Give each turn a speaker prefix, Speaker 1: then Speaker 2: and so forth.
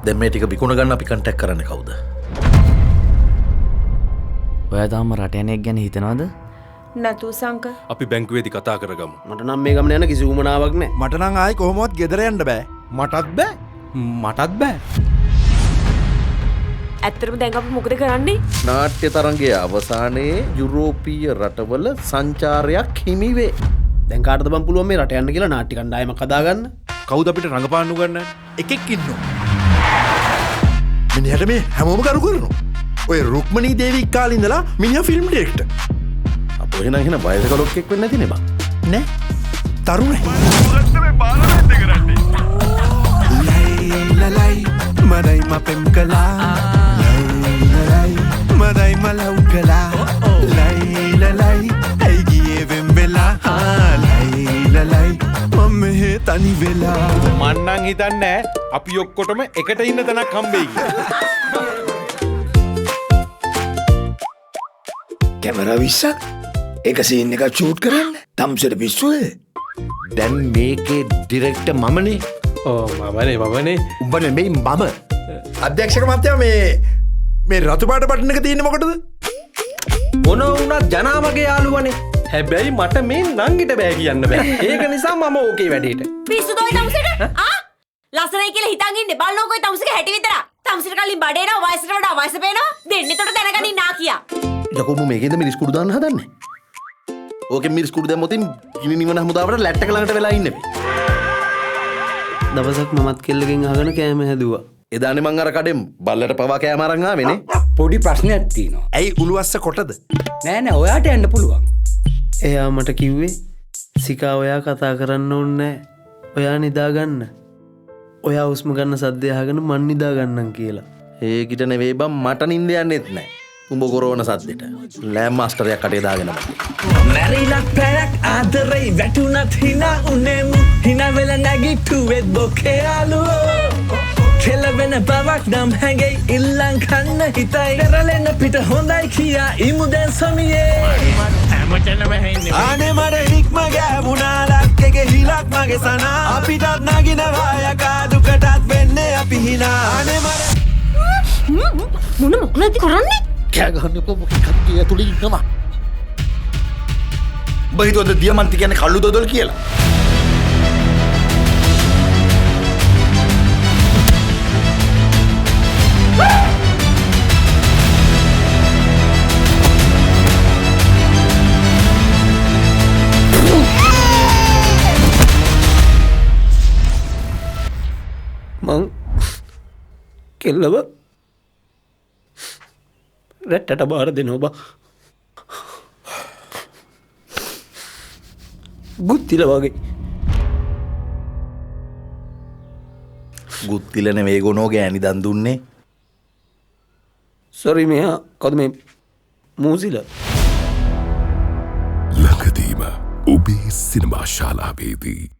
Speaker 1: දැන් මේ ටික විකුණ ගන්න අපි කන්ටැක්ට් කරන්නේ කවුද?
Speaker 2: ඔයා තාම රට යන එක ගැන හිතනවද?
Speaker 3: නතු සංක.
Speaker 4: අපි බැංකුවේදී කතා කරගමු.
Speaker 5: මට නම් මේ ගමන යන කිසි උවමනාවක් නැහැ.
Speaker 6: මට නම් ආයි කොහොමවත් ගෙදර යන්න බෑ.
Speaker 7: මටත් බෑ. මටත් බෑ.
Speaker 3: ඇත්තටම දැන් අපි මොකද කරන්නේ?
Speaker 1: නාට්‍ය තරංගයේ අවසානයේ යුරෝපීය රටවල සංචාරයක් හිමි වේ.
Speaker 5: දැන් කාටද බම් පුළුවන් මේ රට යන්න කියලා නාට්‍ය කණ්ඩායමක් හදාගන්න?
Speaker 4: කවුද අපිට රඟපාන්න උගන්නන්නේ?
Speaker 6: එකෙක් ඉන්නවා. මිනිහට මේ හැමෝම කරු කරනවා. ඔය රුක්මනී දේවී කාලේ ඉඳලා මිනිහා ෆිල්ම් ඩිරෙක්ටර්.
Speaker 1: අපෝ එහෙනම් වයසක ලොක්ෙක් වෙන්නේ නැති නේ බං.
Speaker 6: නෑ. තරුණයි.
Speaker 8: ලයි මදයි මපෙම් කලා ලයි මදයි මලව් කලා ලයි ඇයිගියේ වෙම්බෙලා ලයි මම මෙහෙ තනි වෙලා
Speaker 4: මන්නන් හිතන්නේ අපි ඔක්කොටම එකට ඉන්න තැනක් හම්බෙයි කියලා.
Speaker 8: කැමරා 20ක් එක සීන් එකක් ෂූට් කරන්න තම්සෙට පිස්සුද?
Speaker 1: දැන් මේකේ ඩිරෙක්ටර් මමනේ.
Speaker 4: මමනේ
Speaker 6: උඹ නෙමෙයි මම. අධ්‍යක්ෂක මහත්තයා මේ රතු පාට බටන් එක තියෙන්නේ මොකටද?
Speaker 7: මොන වුණත් ජනාවගේ යාළුවනේ. හැබැයි මට මේ නංගිට බෑ කියන්න බෑ. ඒක නිසා මම ඕකේ වැඩේට.
Speaker 3: පිස්සුද ඔය තමුසෙට? ලස්සනයි කියලා හිතන් ඉන්නේ. බලනකො ඔය තමුසෙගේ හැටි විතරක්. තමුසෙට කලින් බඩේ නා වයසට වඩා වයස පේනවා. දෙන්නෙතොට දැනගනින් නා කියා.
Speaker 1: යකෝ මේකේද මිරිස් කුඩු දාන්න හදන්නේ? ඕකේ මිරිස් කුඩු දැම්මොතින් ගිනි නිවන හමුදාවට ලැට් එක ළඟට වෙලා ඉන්නේ.
Speaker 5: දවසක් මමත් කෙල්ලගෙන් අහගෙන කෑම හැදුවා.
Speaker 1: එදානේ මං අර කඩෙන් බල්ලට පවා කෑම අරන් ආවේනේ.
Speaker 7: පොඩි ප්‍රශ්නයක් තියෙනවා.
Speaker 6: ඇයි උළුවස්ස කොටද?
Speaker 7: නෑ ඔයාට යන්න පුළුවන්.
Speaker 5: එයා මට කිව්වේ සිකා ඔයා කතා කරන්න ඕනේ නෑ. ඔයා නිදාගන්න. ඔයා හුස්ම ගන්න සද්දය අහගෙන මං නිදාගන්නම් කියලා.
Speaker 1: ඒකිට නෙවෙයි බං මට නිින්ද යන්නෙත් නෑ. උඹ කොරෝන සද්දෙට. ලෑම් මාස්ටරයක් කටේ දාගෙන බං.
Speaker 9: මැරිලා පැයක් ආදරේ වැටුණත් හිනා උනේමු හිනා වෙලා නැගිට්ටුවෙත් බොකේ යාළුවෝ කෙලවෙන බවක් නම් හැඟෙයි ඉල්ලන් කන්න හිතයි පෙරලෙන පිට හොඳයි කියා ඉමු දැන් සමියේ
Speaker 8: ආනේ මට හික්ම ගෑවුණා ලක්කෙගේ හිලක් මගේ සනා අපිටත් නගිනවා යකා දුකටත් වෙන්නේ අපි හිනා ආනේ මට
Speaker 3: මොන මොකද කරන්නේ?
Speaker 1: කෑ ගහන්නකො මොකක් කට්ටිය ඇතුළේ ඉන්නවා. උඹ හිතුවද දියමන්ති කියන්නේ කළු දොදොල් කියලා?
Speaker 5: මං කෙල්ලව රැට්ටට බාර දෙනවා බා. ගුත්තිල වගේ.
Speaker 1: ගුත්තිල නෙවෙයි ගොනෝ ගෑණි දන් දුන්නේ.
Speaker 5: සොරි මෙයා කවුද මේ මූසිල?
Speaker 8: ළඟදීම ඔබේ සිනමා ශාලාවේදී